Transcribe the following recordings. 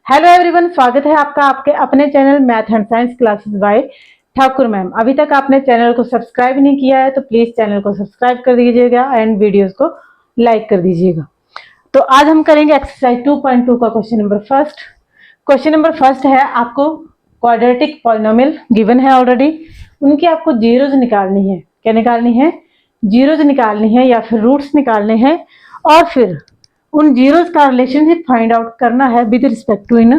Hello everyone, स्वागत है आपका आपके अपने channel math and science classes bye Thakur ma'am. अभी तक आपने चैनल को सब्सक्राइब नहीं किया है तो प्लीज चैनल को सब्सक्राइब कर दीजिएगा एंड वीडियोस को लाइक कर दीजिएगा। तो आज हम करेंगे एक्सरसाइज 2.2 का question number first. Question number first है, आपको क्वाड्रेटिक पॉलिनोमियल गिवन है ऑलरेडी, उनकी आपको जीरोज निकालनी है। क्या निकालनी है? जीरोज निकालनी है या फिर रूट्स निकालने हैं, और फिर उन जीरोज का रिलेशनशिप फाइंड आउट करना है विद रिस्पेक्ट टू इन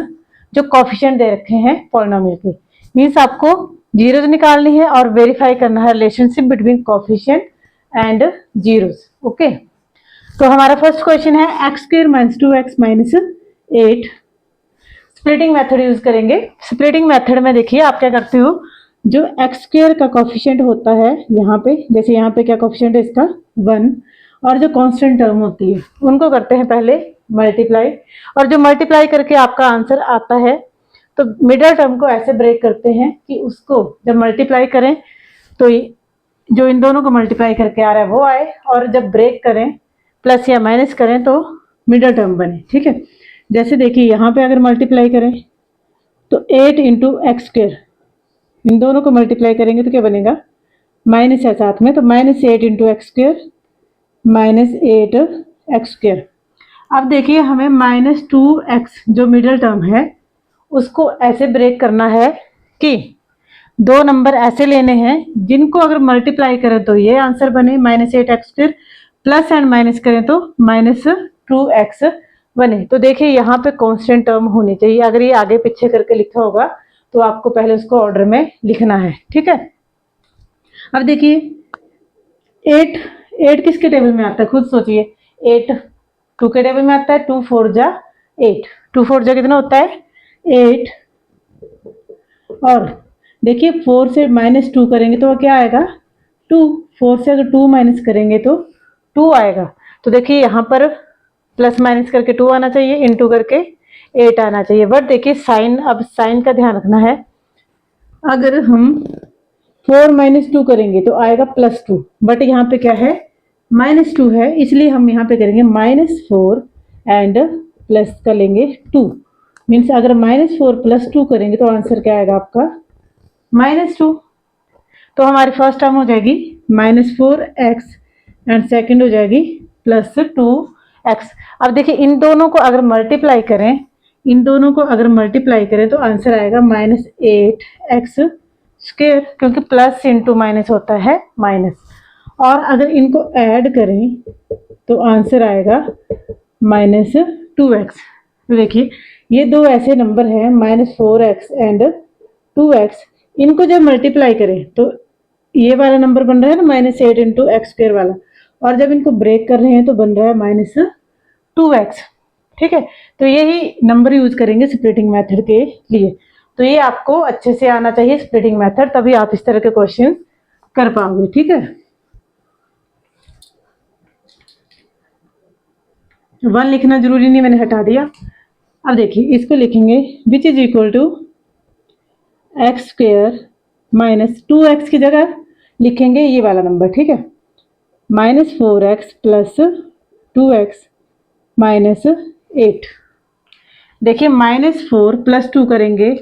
जो कोफिशिएंट दे रखे हैं पॉलिनोमियल के। मींस आपको जीरोज निकालनी है और वेरीफाई करना है relationship between coefficient and zeros. Okay, तो हमारा फर्स्ट क्वेश्चन है x square minus 2x minus 8। Splitting method use करेंगे। स्प्लिटिंग मेथड में देखिए आप क्या करते हो, जो एक्स स्क्वायर का कोफिशिएंट होता है यहाँ पे, जैसे यहाँ पे क्या कोफिशिएंट है इसका 1, और जो कांस्टेंट टर्म होती है उनको करते हैं पहले मल्टीप्लाई, और जो मल्टीप्लाई करके आपका आंसर आता है तो मिडिल टर्म को ऐसे ब्रेक करते हैं कि उसको जब मल्टीप्लाई करें तो जो इन दोनों को मल्टीप्लाई करके आ रहा है वो आए, और जब ब्रेक करें प्लस या माइनस करें तो मिडिल टर्म बने। ठीक है, जैसे देखिए यहाँ पे अगर मल्टीप्लाई करें तो 8 इंटू एक्स स्क्वायर, इन दोनों को मल्टीप्लाई करेंगे तो क्या बनेगा, माइनस है साथ में, तो minus 8 into x square minus 8 x square. अब देखिए हमें माइनस 2x जो मिडिल टर्म है उसको ऐसे ब्रेक करना है कि दो नंबर ऐसे लेने हैं जिनको अगर मल्टीप्लाई करें तो ये आंसर बने minus 8 x square, plus and minus करें तो माइनस 2x बने। तो देखिए यहाँ पे कांस्टेंट टर्म होनी चाहिए। अगर ये आगे पीछे करके लिखा होगा तो आपको पहले उसको ऑर्डर में लिखना है। ठीक है, अब देखिए 8 किसके टेबल में आता है, खुद सोचिए। 8 2 के टेबल में आता है, 2 4 जा 8, 2 4 जा कितना होता है 8, और देखिए 4 से माइनस 2 करेंगे तो क्या आएगा 2, 4 से अगर 2 माइनस करेंगे तो 2 आएगा। तो देखिए यहाँ पर प्लस माइनस करके 2 आना चाहिए, इंटू करके 8 आना चाहिए। बट देखिए साइन, अब साइन का ध्यान रखना है। अगर हम 4 माइनस 2 करेंगे तो आएगा प्लस 2, बट यहाँ पे क्या है माइनस 2 है, इसलिए हम यहाँ पे करेंगे माइनस 4 एंड प्लस का लेंगे 2। मीन्स अगर माइनस 4 प्लस 2 करेंगे तो आंसर क्या आएगा आपका माइनस 2। तो हमारी फर्स्ट टर्म हो जाएगी माइनस 4x एंड सेकेंड हो जाएगी प्लस 2x। अब देखिए इन दोनों को अगर मल्टीप्लाई करें, इन दोनों को अगर मल्टीप्लाई करें तो आंसर आएगा माइनस 8x स्क्वायर, क्योंकि प्लस इंटू माइनस होता है माइनस, और अगर इनको ऐड करें तो आंसर आएगा माइनस 2x। तो देखिए ये दो ऐसे नंबर हैं माइनस 4x एंड 2x, इनको जब मल्टीप्लाई करें तो ये वाला नंबर बन रहा है ना माइनस 8 इंटू एक्स स्क्वायर वाला, और जब इनको ब्रेक कर रहे हैं तो बन रहा है माइनस 2x। ठीक है, तो यही नंबर यूज करेंगे स्प्लिटिंग मेथड के लिए। तो ये आपको अच्छे से आना चाहिए स्प्लिटिंग मेथड, तभी आप इस तरह के क्वेश्चन कर पाओगे। ठीक है, 1 लिखना जरूरी नहीं, मैंने हटा दिया। अब देखिए इसको लिखेंगे which is equal to x square minus 2x की जगह लिखेंगे ये वाला नंबर। ठीक है, minus 4x plus 2x minus 8। देखिए माइनस 4 प्लस 2 करेंगे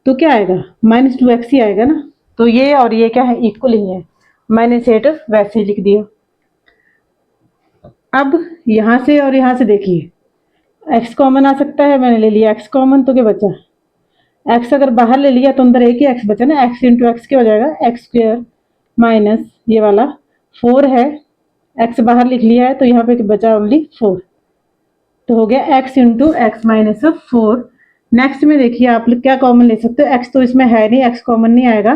तो क्या आएगा माइनस 2x ही आएगा ना, तो ये और ये क्या है इक्वल ही है, माइनस 8 वैसे ही लिख दिया। अब यहाँ से और यहाँ से देखिए x कॉमन आ सकता है, मैंने ले लिया x कॉमन, तो क्या बचा x अगर बाहर ले लिया तो अंदर एक ही x बचा ना, x इंटू एक्स क्या हो जाएगा एक्स स्क्वायर माइनस ये वाला 4 है, x बाहर लिख लिया है तो यहाँ पे बचा ओनली 4, तो हो गया x into x minus 4। Next में देखिए आप क्या कॉमन ले सकते हो, x तो इसमें है नहीं, x कॉमन नहीं आएगा,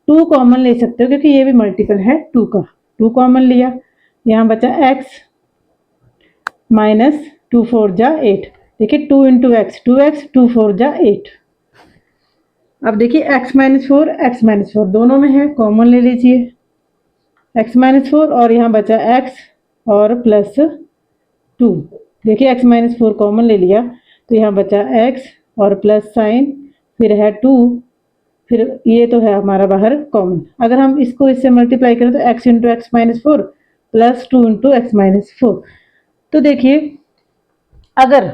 2 कॉमन ले सकते हो क्योंकि ये भी मल्टीपल है 2 का, 2 कॉमन लिया, यहाँ बचा x माइनस 2 4 जा 8। देखिए 2 इंटू एक्स 2x, 2 4 जा 8। अब देखिए x माइनस 4 दोनों में है, कॉमन ले लीजिए x माइनस 4, और यहाँ बचा x और प्लस 2। देखिए x माइनस 4 कॉमन ले लिया तो यहाँ बचा x और प्लस साइन, फिर है 2, फिर ये तो है हमारा बाहर कॉमन। अगर हम इसको इससे मल्टीप्लाई करें तो x into x minus 4 plus 2 into x minus 4। तो देखिए अगर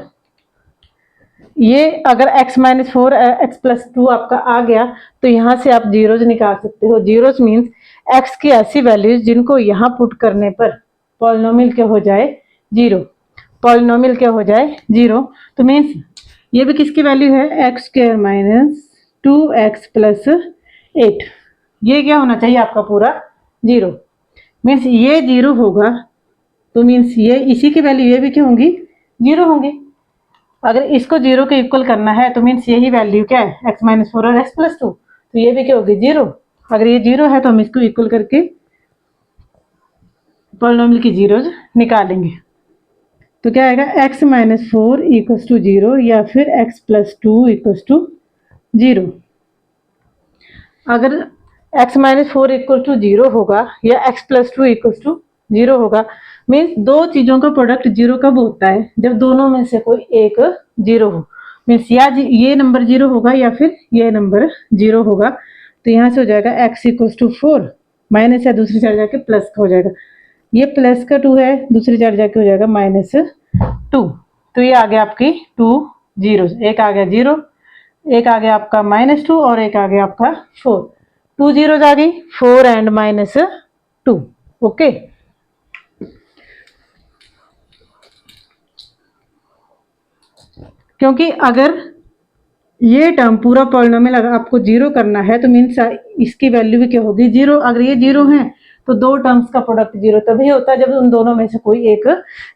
ये अगर x माइनस 4 x प्लस 2 आपका आ गया तो यहाँ से आप जीरोज निकाल सकते हो। जीरोज मीन्स x की ऐसी वैल्यूज जिनको यहाँ पुट करने पर पॉलिनोमियल क्या हो जाए, जीरो। पॉलिनोमियल क्या हो जाए, जीरो। तो मीन्स ये भी किसकी वैल्यू है, x square minus 2x plus 8। ये क्या होना चाहिए आपका पूरा जीरो। मीन्स ये जीरो होगा तो मीन्स ये इसी की वैल्यू ये भी क्या होंगी, जीरो होंगी। अगर इसको जीरो के इक्वल करना है तो मीन्स यही वैल्यू क्या है, एक्स माइनस 4 और एक्स प्लस 2, तो ये भी क्या होगी, जीरो। अगर ये जीरो है तो हम इसको इक्वल करके पॉलिनोमियल की जीरोज निकालेंगे। तो क्या आएगा, x minus 4 equals to zero या फिर x plus 2 equals to zero. अगर x minus 4 equal to zero होगा या x plus 2 equals to zero होगा, मीन्स दो चीज़ों का प्रोडक्ट जीरो कब होता है, जब दोनों में से कोई एक जीरो हो। मीन्स या ये नंबर जीरो होगा या फिर ये नंबर जीरो होगा। तो यहाँ से हो जाएगा x इक्वल्स टू 4, माइनस या दूसरी साइड जाके प्लस का हो जाएगा। ये प्लस का 2 है, दूसरी साइड जाके हो जाएगा माइनस 2। तो ये आ गया आपकी 2 जीरो, एक आ गया जीरो, एक आ गया आपका माइनस 2 और एक आ गया आपका 4। 2 जीरोज आ गई, 4 एंड माइनस 2। ओके, क्योंकि अगर ये टर्म पूरा पॉलिनोमियल अगर आपको जीरो करना है तो मीन्स इसकी वैल्यू भी क्या होगी, जीरो। अगर ये जीरो है तो दो टर्म्स का प्रोडक्ट जीरो तभी होता है जब उन दोनों में से कोई एक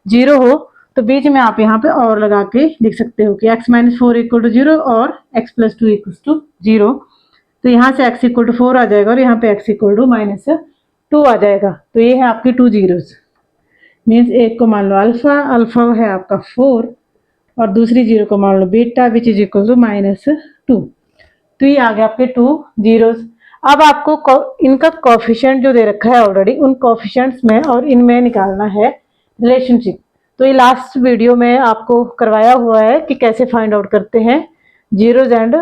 जीरो हो। तो बीच में आप यहाँ पे और लगा के लिख सकते हो कि x minus 4 equal to zero और x plus 2 equal to zero. तो यहाँ से x इक्वल टू 4 आ जाएगा और यहाँ पे x इक्वल टू माइनस 2 आ जाएगा। तो ये है आपकी 2 जीरोज। मीन्स एक को मान लो अल्फा, अल्फा है आपका 4 और दूसरी जीरो को मान लो beta which is equal to minus 2। तो ये आ गया आपके 2 जीरोज। अब आपको इनका कोफिशिएंट जो दे रखा है ऑलरेडी, उन कोफिशिएंट्स में और इनमें निकालना है रिलेशनशिप। तो ये लास्ट वीडियो में आपको करवाया हुआ है कि कैसे फाइंड आउट करते हैं जीरोज एंड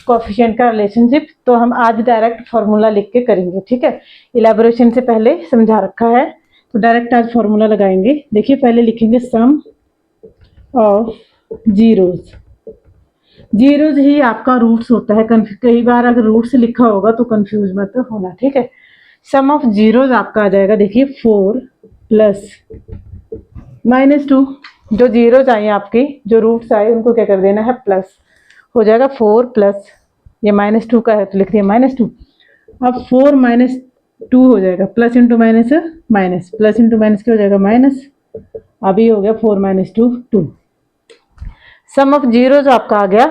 कोफिशिएंट का रिलेशनशिप। तो हम आज डायरेक्ट फार्मूला लिख के करेंगे, ठीक है। इलेबोरेशन से पहले समझा रखा है तो डायरेक्ट आज फार्मूला लगाएंगे। देखिए पहले लिखेंगे सम ऑफ जीरोज। जीरोज ही आपका रूट्स होता है। कई बार अगर रूट्स लिखा होगा तो कंफ्यूज मत होना, ठीक है। सम ऑफ जीरोज आपका आ जाएगा, देखिए 4 प्लस माइनस 2। जो जीरोज आए आपके, जो रूट्स आए उनको क्या कर देना है, प्लस हो जाएगा। 4 प्लस ये माइनस 2 का है तो लिख दिया माइनस 2। अब 4 माइनस 2 हो जाएगा, plus into minus minus, plus into minus क्या हो जाएगा, माइनस। अभी हो गया 4 माइनस 2 2। सम ऑफ जीरोज आपका आ गया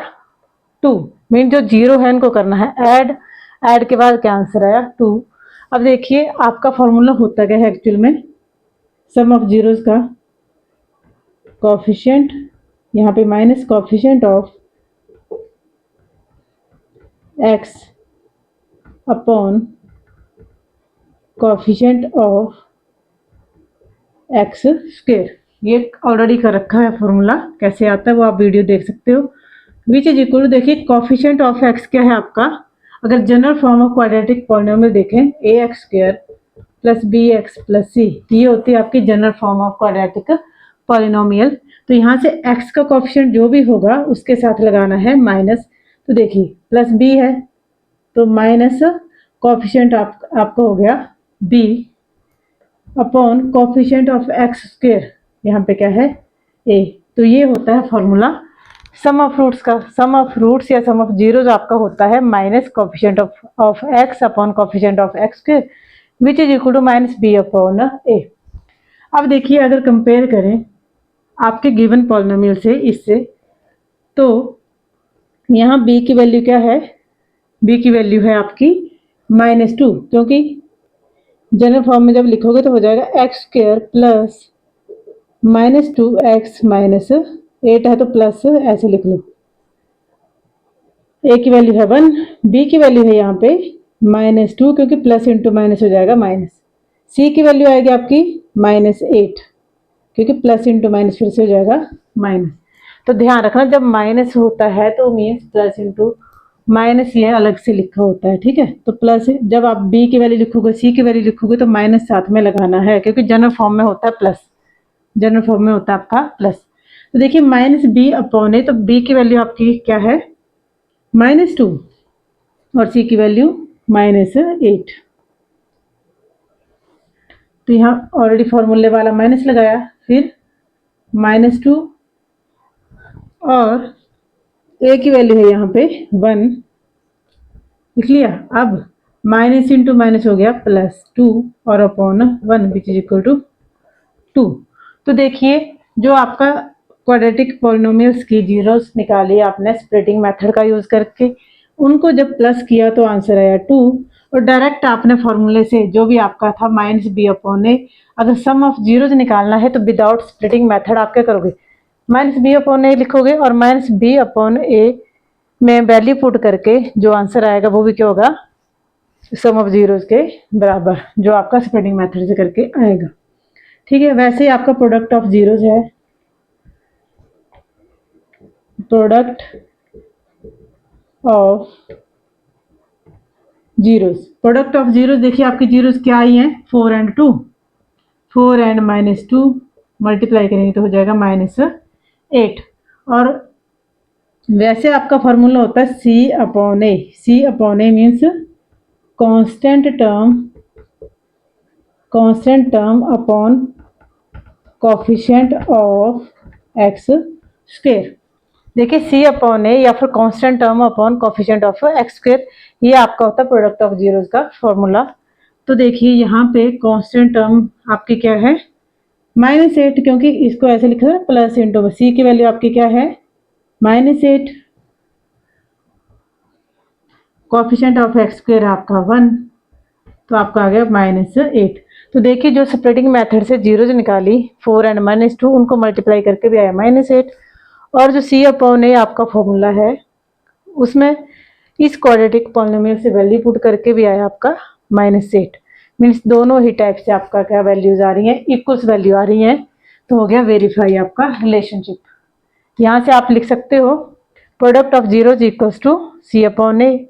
2। मीन जो जीरो है इनको करना है ऐड, ऐड के बाद क्या आंसर आया 2। अब देखिए आपका फॉर्मूला होता क्या है एक्चुअल में, सम ऑफ जीरोज का कोफिशिएंट, यहाँ पे minus coefficient of x upon coefficient of x square. ये ऑलरेडी कर रखा है फॉर्मूला, कैसे आता है वो आप वीडियो देख सकते हो। विच इज इक्वल टू, देखिए कोफिशिएंट ऑफ x क्या है आपका, अगर general form of quadratic polynomial देखें ax square plus bx plus c, ये होती है आपकी general form of quadratic polynomial. तो यहाँ से x का कोफिशिएंट जो भी होगा उसके साथ लगाना है माइनस। तो देखिए प्लस b है तो माइनस कोफिशिएंट आपका हो गया b upon coefficient of x square, यहाँ पे क्या है a। तो ये होता है फॉर्मूला सम ऑफ रूट्स का। सम ऑफ रूट्स या सम ऑफ जीरोज आपका होता है minus coefficient of x upon coefficient of x square which is equal to minus b upon a। अब देखिए अगर कंपेयर करें आपके गिवन पॉलिनोमियल से इससे, तो यहाँ b की वैल्यू क्या है, b की वैल्यू है आपकी माइनस 2, क्योंकि जनरल फॉर्म में जब लिखोगे तो हो जाएगा x square plus minus 2x minus 8 है तो प्लस ऐसे लिख लो। a की वैल्यू है 1, b की वैल्यू है यहाँ पे माइनस 2 क्योंकि प्लस इंटू माइनस हो जाएगा माइनस। c की वैल्यू आएगी आपकी माइनस 8 क्योंकि प्लस इंटू माइनस फिर से हो जाएगा माइनस। तो ध्यान रखना जब माइनस होता है तो मीन्स प्लस इंटू माइनस ये अलग से लिखा होता है, ठीक है। तो प्लस जब आप b की वैल्यू लिखोगे c की वैल्यू लिखोगे तो माइनस साथ में लगाना है क्योंकि जनरल फॉर्म में होता है प्लस, जनरल फॉर्म में होता है आपका प्लस। तो देखिए माइनस बी अपॉन ए, तो बी की वैल्यू आपकी क्या है -2 और सी की वैल्यू -8। तो यहाँ ऑलरेडी फॉर्मूले वाला माइनस लगाया, फिर -2 और ए की वैल्यू है यहाँ पे 1 लिख लिया। अब माइनस इंटू माइनस हो गया +2 और upon 1 which is equal to 2। तो देखिए जो आपका क्वाड्रेटिक पॉलिनोमियल्स की जीरोस निकाली आपने स्प्लिटिंग मेथड का यूज करके, उनको जब प्लस किया तो आंसर आया 2। और डायरेक्ट आपने फॉर्मूले से जो भी आपका था -b अपॉन ए, अगर सम ऑफ जीरोज निकालना है तो विदाउट स्प्लिटिंग मेथड आप क्या करोगे, -b अपॉन ए लिखोगे और -b अपॉन ए में वैल्यू पुट करके जो आंसर आएगा वो भी क्या होगा, सम ऑफ जीरोज के बराबर, जो आपका स्प्लिटिंग मेथड से करके आएगा। ठीक है, वैसे ही आपका प्रोडक्ट ऑफ जीरोज है, product of zeros, product of zeros देखिए आपकी जीरोज क्या आई हैं 4 एंड 2, 4 एंड -2 मल्टीप्लाई करेंगे तो हो जाएगा -8। और वैसे आपका फॉर्मूला होता है C upon A, C upon A means constant term upon coefficient of X square. देखिए सी अपॉन ए या फिर constant term upon coefficient of X square, ये आपका होता है प्रोडक्ट ऑफ जीरोज का फॉर्मूला। तो देखिए यहाँ पे कांस्टेंट टर्म आपकी क्या है -8, क्योंकि इसको ऐसे लिखा है प्लस इंटू सी की वैल्यू आपकी क्या है -8, कोफिशिएंट ऑफ एक्स स्क्वायर आपका 1, तो आपका आ गया -8। तो देखिए जो स्प्लिटिंग मेथड से जीरोज निकाली 4 एंड -2, उनको मल्टीप्लाई करके भी आया -8। और जो सी अपॉन ए आपका फॉर्मूला है उसमें इस क्वाड्रेटिक पॉलिनोमियल से वैल्यू पुट करके भी आया आपका -8। मीन्स दोनों ही टाइप से आपका क्या वैल्यूज आ रही हैं, इक्वल्स वैल्यू आ रही हैं, तो हो गया वेरीफाई आपका रिलेशनशिप। यहाँ से आप लिख सकते हो product of zeros equals to C upon A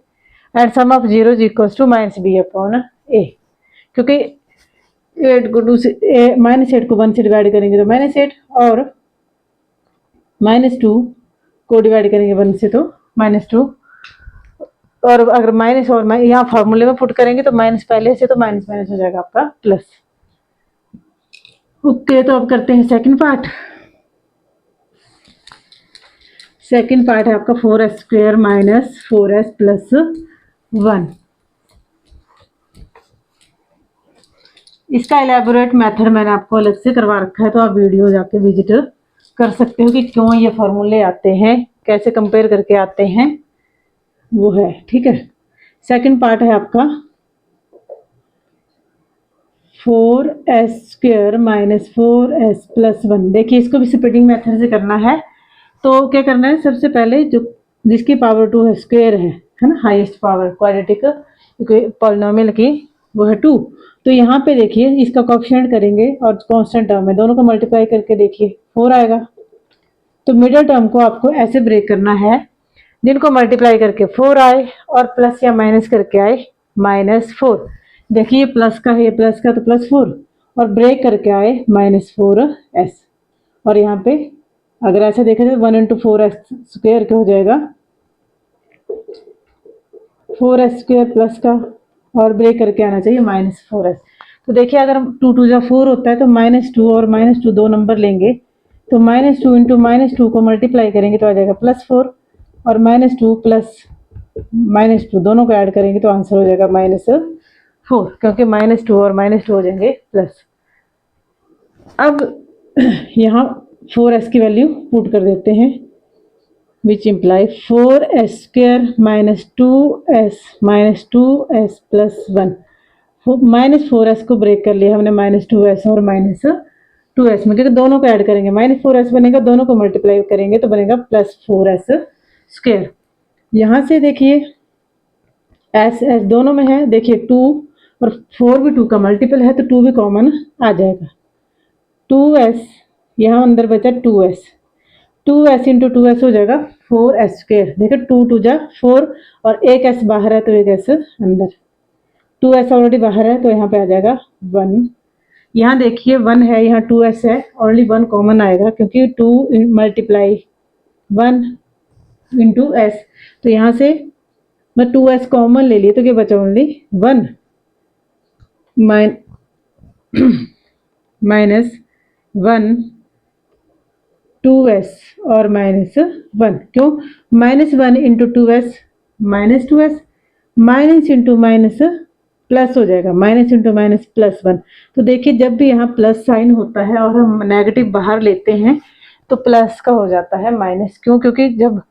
and sum of zeros equals to -b upon A, क्योंकि 8 को 2 से -8 को 1 से डिवाइड करेंगे तो -8 और -2 को डिवाइड करेंगे 1 से तो -2, और अगर माइनस और यहाँ फार्मूले में पुट करेंगे तो माइनस पहले से तो माइनस माइनस हो जाएगा आपका प्लस। ओके, तो अब करते हैं सेकंड पार्ट। सेकंड पार्ट है आपका 4s square minus 4s plus 1। इसका एलैबोरेट मेथड मैंने आपको अलग से करवा रखा है, तो आप वीडियो जाके विजिट कर सकते हो कि क्यों ये फॉर्मूले आते हैं, कैसे कंपेयर करके आते हैं, वो है। ठीक है, सेकंड पार्ट है आपका 4s square minus 4s plus 1। देखिए इसको भी स्प्लिटिंग मेथड से करना है, तो क्या करना है, सबसे पहले जो जिसकी पावर 2 है स्क्वायर है ना, हाईएस्ट पावर क्वाड्रेटिक पॉलिनोमियल की वो है 2। तो यहाँ पे देखिए इसका कोएफिशिएंट करेंगे और कांस्टेंट टर्म है, दोनों को मल्टीप्लाई करके देखिए 4 आएगा। तो मिडिल टर्म को आपको ऐसे ब्रेक करना है, जिनको मल्टीप्लाई करके 4 आए और प्लस या माइनस करके आए -4। देखिए प्लस का है, ये प्लस का तो +4 और ब्रेक करके आए -4s। और यहाँ पे अगर ऐसे देखा जाए 1 × 4s स्क्वायर क्या हो जाएगा 4s स्क्वायर प्लस का, और ब्रेक करके आना चाहिए -4s। तो देखिए अगर 2 2 4 होता है तो -2 और -2 दो नंबर लेंगे, तो -2 × -2 को मल्टीप्लाई करेंगे तो आ जाएगा +4, और -2 प्लस -2 दोनों को ऐड करेंगे तो आंसर हो जाएगा -4, क्योंकि -2 और -2 हो जाएंगे प्लस। अब यहाँ 4s की वैल्यू पुट कर देते हैं, which imply 4s square minus 2s plus 1। -4s को ब्रेक कर लिया हमने -2s और -2s में, क्योंकि दोनों को ऐड करेंगे -4s बनेगा, दोनों को मल्टीप्लाई करेंगे तो बनेगा +4s स्क्वायर। यहाँ से देखिए s दोनों में है, देखिए 2 और 4 भी 2 का मल्टीपल है तो 2 भी कॉमन आ जाएगा। 2s यहाँ अंदर बचा 2s, 2s × 2s हो जाएगा 4s स्क्वायर। देखो 2 2 जा 4 और एक s बाहर है तो एक s अंदर, 2s ऑलरेडी बाहर है तो यहाँ पे आ जाएगा 1। यहाँ देखिए 1 है, यहाँ 2s है, ओनली 1 कॉमन आएगा क्योंकि 2 मल्टीप्लाई 1 इंटू एस। तो यहाँ से मैं 2s कॉमन ले लिए तो क्या बचा, ओनली 1 माइनस 1 2s और -1। क्यों? -1 into 2s -2s, minus into minus plus हो जाएगा, माइनस इंटू माइनस +1। तो देखिए जब भी यहाँ प्लस साइन होता है और हम नेगेटिव बाहर लेते हैं तो प्लस का हो जाता है माइनस। क्यों? क्योंकि जब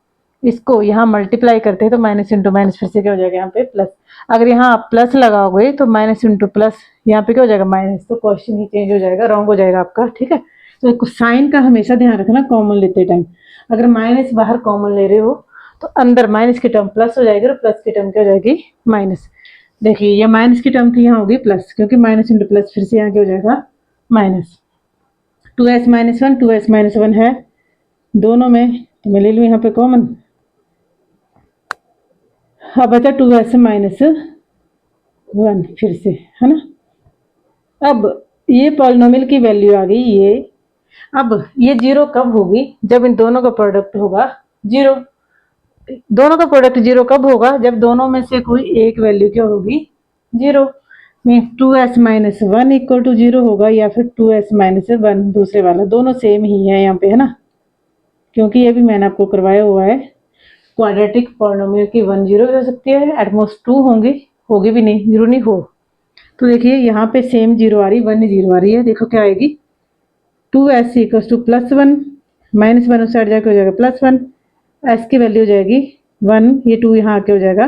इसको यहाँ मल्टीप्लाई करते हैं तो माइनस इंटू माइनस फिर से क्या हो जाएगा यहाँ पे प्लस। अगर यहाँ आप प्लस लगाओगे तो माइनस इंटू प्लस यहाँ पे क्या हो जाएगा माइनस, तो क्वेश्चन ही चेंज हो जाएगा, रॉन्ग हो जाएगा आपका। ठीक है, तो साइन का हमेशा ध्यान रखना कॉमन लेते टाइम। अगर माइनस बाहर कॉमन ले रहे हो तो अंदर माइनस की टर्म प्लस हो जाएगी और प्लस की टर्म क्या हो जाएगी माइनस। देखिए ये माइनस की टर्म थी, यहाँ होगी प्लस, क्योंकि माइनस इंटू प्लस फिर से यहाँ क्या हो जाएगा माइनस। 2s -1 2s -1 है दोनों में, तो मैं ले लूँ यहाँ पे कॉमन। अब बचा 2s -1 फिर से, है ना। अब ये पॉलिनोमियल की वैल्यू आ गई ये। अब ये 0 कब होगी? जब इन दोनों का प्रोडक्ट होगा 0। दोनों का प्रोडक्ट 0 कब होगा? जब दोनों में से कोई एक वैल्यू क्या होगी 0। मीन्स 2s -1 इक्वल टू 0 होगा, या फिर 2s -1 दूसरे वाला, दोनों सेम ही है यहाँ पे, है ना। क्योंकि ये भी मैंने आपको करवाया हुआ है। क्वाड्रेटिक पॉलिनोमियल की 1 0 भी हो सकती है, एटमोस्ट 2 होंगी, होगी भी नहीं, जरूर नहीं हो। तो देखिए यहाँ पे सेम 0 आ रही, 1 0 आ रही है। देखो क्या आएगी 2s इक्वल टू +1 -1 उस साइड जाके हो जाएगा +1, s की वैल्यू हो जाएगी 1, ये 2 यहाँ आके हो जाएगा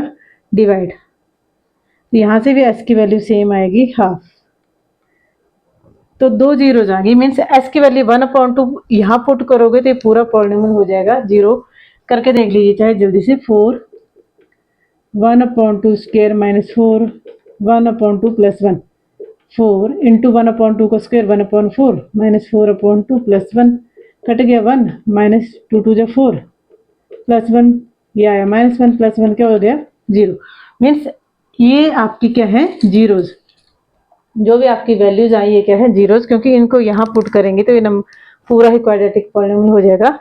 डिवाइड। तो यहाँ से भी s की वैल्यू सेम आएगी हाफ, तो 2 0 जाएंगी। मीन्स s की वैल्यू 1/2 यहाँ पुट करोगे तो ये पूरा पॉलिनोमियल हो जाएगा 0। करके देख लीजिए चाहे जल्दी से। 4 1/2 स्क्वायर -4 1/2 +1, 4 इंटू 1/2 का स्क्वायर 1/4 -4/2 +1, कट गया 1 -2 2 जा 4 +1, ये आया -1 +1 क्या हो गया 0। मीन्स ये आपकी क्या है जीरोज, जो भी आपकी वैल्यूज आई ये क्या है जीरोज, क्योंकि इनको यहाँ पुट करेंगे तो ये पूरा ही क्वाड्रेटिक पॉलिनोमियल हो जाएगा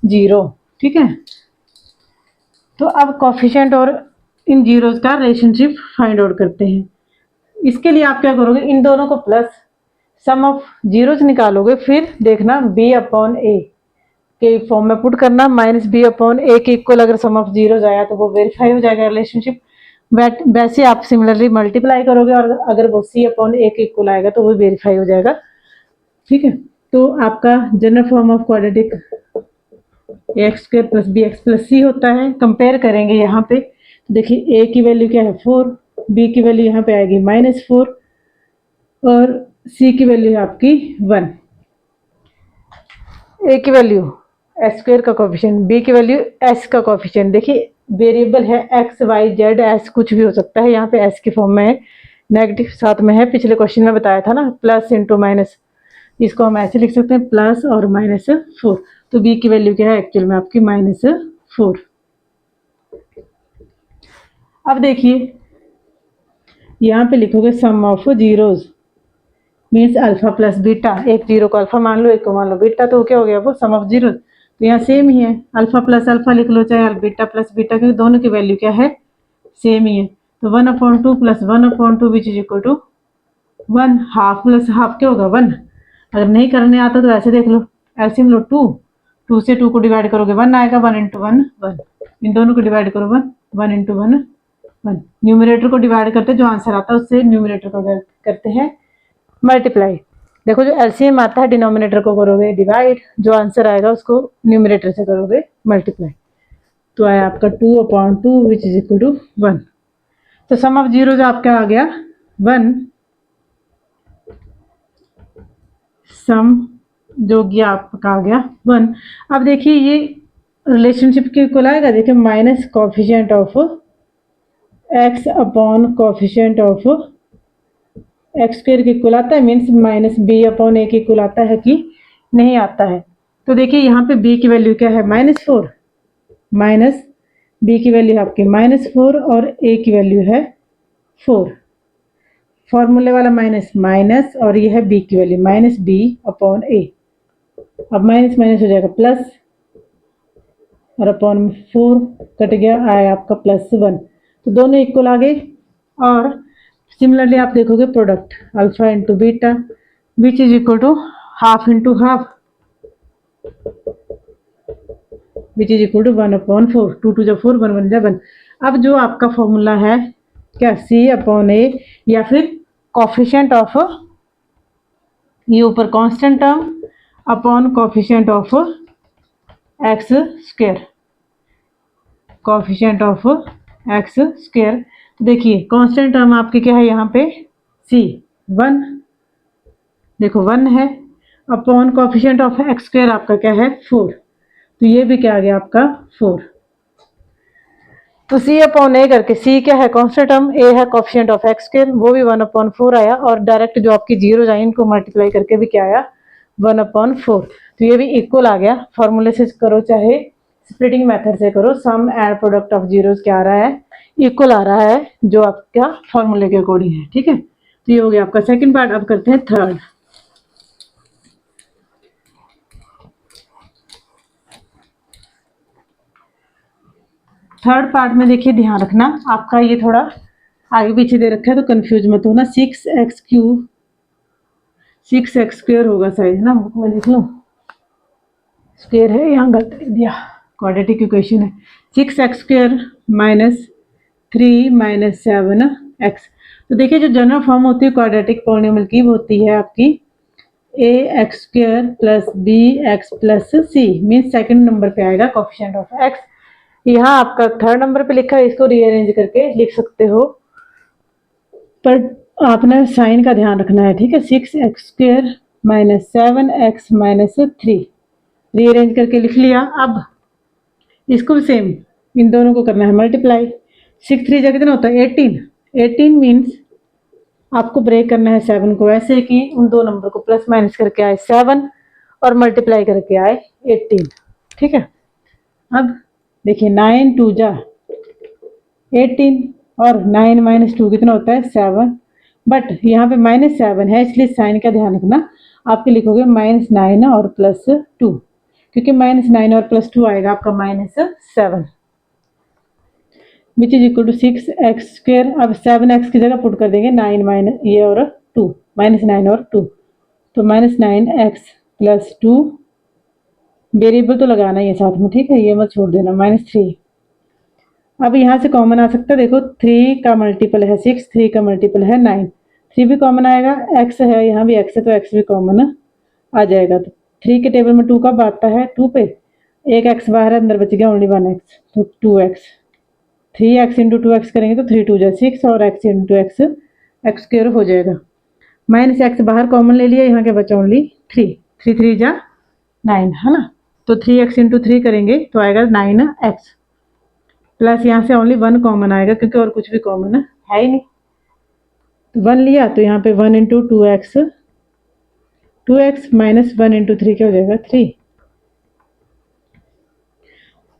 0। ठीक है, तो अब कोफिशिएंट और इन जीरोज का रिलेशनशिप फाइंड आउट करते हैं। इसके लिए आप क्या करोगे, इन दोनों को प्लस सम ऑफ जीरोज निकालोगे, फिर देखना b/a के फॉर्म में पुट करना, -b/a के इक्वल अगर सम ऑफ जीरोज आया तो वो वेरीफाई हो जाएगा रिलेशनशिप। वैसे आप सिमिलरली मल्टीप्लाई करोगे और अगर वो c/a के इक्वल आएगा तो वो वेरीफाई हो जाएगा। ठीक है, तो आपका general form of quadratic ax² + bx + c होता है। कंपेयर करेंगे यहाँ पे, तो देखिए a की वैल्यू क्या है 4, b की वैल्यू यहाँ पे आएगी -4 और c की वैल्यू है आपकी 1। a की वैल्यू s² का कोफिशिएंट, b की वैल्यू s का कोफिशिएंट। देखिए वेरिएबल है x y z s, कुछ भी हो सकता है। यहाँ पे s की फॉर्म में है, नेगेटिव साथ में है, पिछले क्वेश्चन में बताया था ना, प्लस इंटू माइनस, इसको हम ऐसे लिख सकते हैं प्लस और -4। तो b की वैल्यू क्या है एक्चुअल में आपकी -4। अब देखिए यहाँ पे लिखोगे sum of zeros, means alpha plus beta. एक जीरो को अल्फा मान लो, एक को मान लो बीटा, तो क्या हो गया वो सम ऑफ जीरोज। तो यहाँ सेम ही है, अल्फा प्लस अल्फा लिख लो चाहे बीटा प्लस बीटा, क्योंकि दोनों की वैल्यू क्या है सेम ही है। तो 1/2 + 1/2 which is equal to 1, half plus half क्या होगा 1। अगर नहीं करने आता तो ऐसे देख लो, एलसीएम लो 2 से 2 को डिवाइड करोगे 1 आएगा, 1 × 1 1, इन दोनों को डिवाइड करो 1 1 × 1 1। न्यूमरेटर को डिवाइड करते जो आंसर आता है उससे न्यूमरेटर को करते हैं मल्टीप्लाई। देखो जो एलसीएम आता है डिनोमिनेटर को करोगे डिवाइड, जो आंसर आएगा उसको न्यूमरेटर से करोगे मल्टीप्लाई। तो आया आपका 2/2 विच इज इक्वल टू 1। तो सम ऑफ जीरो जो आपका आ गया 1, सम जो गया आपका आ गया 1। अब देखिए ये रिलेशनशिप के इक्वल आएगा, देखिए minus coefficient of x upon coefficient of x² के इक्वल आता है, मीन्स -b/a के इक्वल आता है कि नहीं आता है। तो देखिए यहाँ पे b की वैल्यू क्या है -4, माइनस b की वैल्यू है आपकी -4 और a की वैल्यू है 4। फॉर्मूले वाला माइनस माइनस, और ये है बी की वैल्यू माइनस बी अपॉन ए। अब माइनस माइनस हो जाएगा प्लस, और अपॉन 4 कट गया, आया आपका +1। तो दोनों इक्वल आ गए। और सिमिलरली आप देखोगे product alpha into beta which is equal to half into half which is equal to 1/4। 2 2 जा 4, 1 1 जा 1। अब जो आपका फॉर्मूला है क्या, सी अपॉन ए, या फिर कॉफिशिएंट ऑफ, ये ऊपर constant term upon coefficient of X square, coefficient of X square. देखिए कांस्टेंट टर्म आपकी क्या है यहाँ पे, सी 1, देखो 1 है, upon coefficient of X square आपका क्या है 4, तो ये भी क्या आ गया आपका 4। तो सी अपॉन ए करके, सी क्या है कांस्टेंट टर्म, ए है कॉफिशिएंट ऑफ एक्स स्क्वायर, वो भी 1/4 आया, और डायरेक्ट जो आपकी जीरो आई इनको मल्टीप्लाई करके भी क्या आया 1/4। तो ये भी इक्वल आ गया। फॉर्मूले से करो चाहे स्प्लिटिंग मेथड से करो, सम एंड प्रोडक्ट ऑफ जीरोस क्या आ रहा है, इक्वल आ रहा है, जो आपका फॉर्मूले के अकॉर्डिंग है। ठीक है, तो ये हो गया आपका सेकंड पार्ट। अब करते हैं थर्ड। थर्ड पार्ट में देखिए ध्यान रखना, आपका ये थोड़ा आगे पीछे दे रखा है तो कंफ्यूज मत होना। 6x स्क्वायर होगा शायद ना, बुक में देख लो, स्क्वायर है यहाँ गलत लिख दिया, क्वाड्रेटिक इक्वेशन है 6x square minus 3 minus 7x। तो देखिए जो जनरल फॉर्म होती है क्वाड्रेटिक पॉलिनोमियल की, वो होती है आपकी ax square plus bx plus c, mean second number पे आएगा कोफिशिएंट ऑफ x। यहाँ आपका थर्ड नंबर पे लिखा है, इसको रीअरेंज करके लिख सकते हो, पर आपने साइन का ध्यान रखना है। ठीक है, 6x square minus 7x minus 3 rearrange करके लिख लिया। अब इसको भी सेम इन दोनों को करना है मल्टीप्लाई। 6 3 जा कितना होता है 18, 18 मीन्स आपको ब्रेक करना है 7 को ऐसे कि उन दो नंबर को प्लस माइनस करके आए 7 और मल्टीप्लाई करके आए 18। ठीक है, अब देखिए 9 2 जा 18 और 9 माइनस 2 कितना होता है 7, बट यहाँ पे -7 है इसलिए साइन का ध्यान रखना, आपके लिखोगे -9 और +2, क्योंकि -9 और +2 आएगा आपका -7 which is equal to 6x square. अब 7x की जगह पुट कर देंगे 9 माइनस ये और 2, -9 और 2, तो -9x + 2, वेरिएबल तो लगाना ही है साथ में। ठीक है, ये मत छोड़ देना, -3। अब यहाँ से कॉमन आ सकता है, देखो 3 का मल्टीपल है 6, 3 का मल्टीपल है 9, 3 भी कॉमन आएगा, x है यहाँ भी x है तो x भी कॉमन आ जाएगा। तो 3 के टेबल में 2 कब आता है 2 पे, एक x बाहर है, अंदर बच गया ओनली 1x, तो 2x, 3x इंटू 2x करेंगे तो 3 2 जा 6 और x into x x square हो जाएगा। -x बाहर कॉमन ले लिया, यहाँ के बचा ओनली 3, 3 3 जा 9 है ना, तो 3x इंटू 3 करेंगे तो आएगा 9x, प्लस यहाँ से ओनली 1 कॉमन आएगा क्योंकि और कुछ भी कॉमन है ही नहीं, तो 1 लिया तो यहाँ पे 1 into 2x, 2x minus 1 into 3 क्या हो जाएगा 3,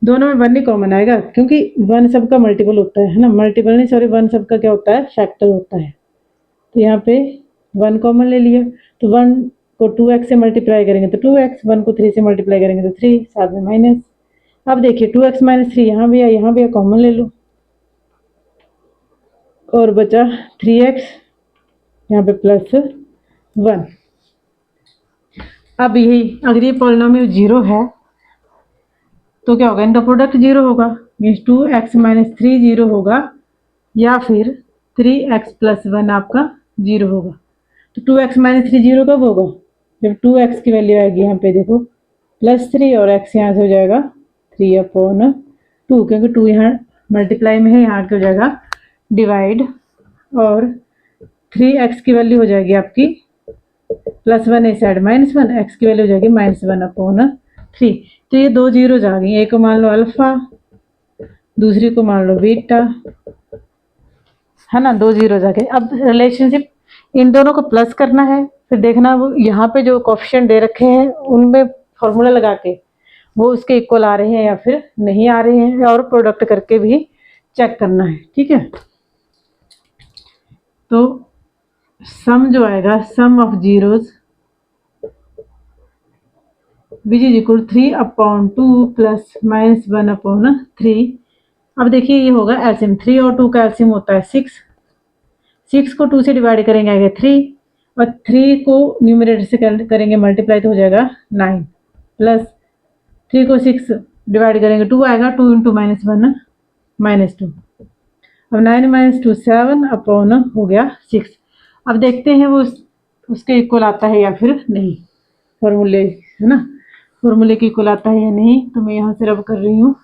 दोनों में 1 ही कॉमन आएगा क्योंकि 1 सबका मल्टीपल होता है ना, मल्टीपल नहीं सॉरी 1 सबका क्या होता है फैक्टर होता है। तो यहाँ पे 1 कॉमन ले लिया, तो 1 को 2x से मल्टीप्लाई करेंगे तो 2x, 1 को 3 से मल्टीप्लाई करेंगे तो 3, साथ में माइनस। अब देखिए 2x माइनस 3 यहाँ भी है, यहाँ भी है, कॉमन ले लो और बचा 3x, यहाँ पे +1। अब यही अगर ये पॉलिनोमियल 0 है तो क्या होगा, इनका प्रोडक्ट 0 होगा, मीन्स 2x माइनस 3 0 होगा, या फिर 3x + 1 आपका 0 होगा। तो 2x माइनस 3 0 कब होगा, जब 2x की वैल्यू आएगी यहाँ पे देखो +3 और x यहाँ से हो जाएगा 3/2, क्योंकि 2 यहाँ मल्टीप्लाई में है, यहाँ के हो जाएगा डिवाइड, और 3x की वैल्यू हो जाएगी आपकी +1 इस साइड -1, x की वैल्यू हो जाएगी -1/3। तो ये दो जीरोज आ गई, एक को मान लो अल्फा, दूसरी को मान लो बीटा, है ना, दो जीरोज आ गए। अब रिलेशनशिप इन दोनों को प्लस करना है, फिर देखना वो यहाँ पे जो कोफिशिएंट दे रखे हैं उनमें फॉर्मूला लगा के वो उसके इक्वल आ रहे हैं या फिर नहीं आ रहे हैं, और प्रोडक्ट करके भी चेक करना है। ठीक है, तो सम जो आएगा sum of zeros which is equal 3/2 plus -1/3। अब देखिए ये होगा एलसीएम, 3 और 2 का एलसीएम होता है 6। 6 को 2 से डिवाइड करेंगे आएगा 3 और 3 को न्यूमरेटर से करेंगे मल्टीप्लाई तो हो जाएगा 9 प्लस 3 को 6 डिवाइड करेंगे 2 आएगा, 2 इंटू -1 -2। अब 9 - 2 7 हो गया 6। अब देखते हैं वो उसके इक्वल आता है या फिर नहीं, फॉर्मूले है ना, फॉर्मूले के इक्वल आता है या नहीं। तो मैं यहाँ से रब कर रही हूँ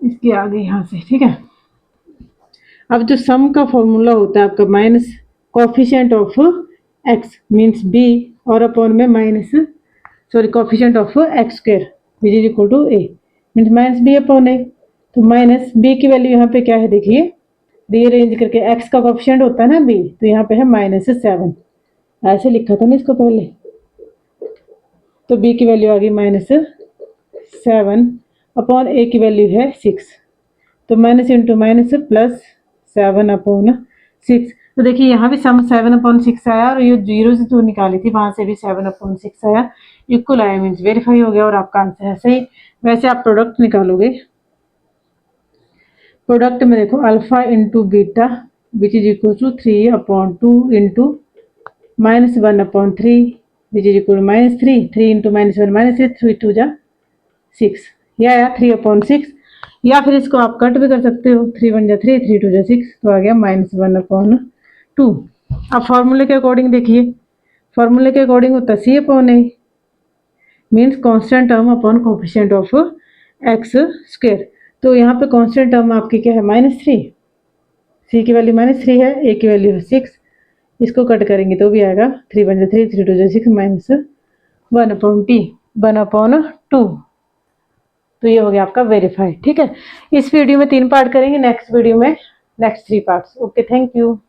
इसके आगे यहाँ से, ठीक है। अब जो सम का फॉर्मूला होता है आपका minus coefficient of X means B और अपॉन में coefficient of X square which is equal to A means minus B upon A. तो माइनस बी की वैल्यू यहाँ पे क्या है देखिए, रीअरेंज करके एक्स का कोफिशिएंट होता है ना बी, तो यहाँ पे है -7, ऐसे लिखा था ना इसको पहले। तो बी की वैल्यू आ गई -7 अपॉन ए की वैल्यू है 6, तो माइनस इंटू माइनस प्लस 7/6। तो देखिए यहाँ भी सम 7/6 आया और ये जीरो से जो निकाली थी वहां से भी 7/6 आया, इक्वल आया मीन्स वेरीफाई हो गया और आपका आंसर है सही। वैसे आप प्रोडक्ट निकालोगे, प्रोडक्ट में देखो alpha into beta which is equal to 3/2 into -1/3 which is equal -3, 3 into -1 -3, 3 2 जा 6, यह आया 3/6। या फिर इसको आप कट भी कर सकते हो, 3 1 जा 3, 3 2 जा 6, तो आ गया -1/2। अब फॉर्मूले के अकॉर्डिंग देखिए, फॉर्मूले के अकॉर्डिंग होता C/A means constant term upon coefficient of X square. तो यहाँ पे कांस्टेंट टर्म आपकी क्या है -3, सी की वैल्यू -3 है, ए की वैल्यू है 6, इसको कट करेंगे तो भी आएगा 3 1 जा 3, 3 2 जा 6 -1/2। तो ये हो गया आपका वेरीफाई, ठीक है। इस वीडियो में 3 पार्ट करेंगे, नेक्स्ट वीडियो में next 3 parts. Okay, thank you.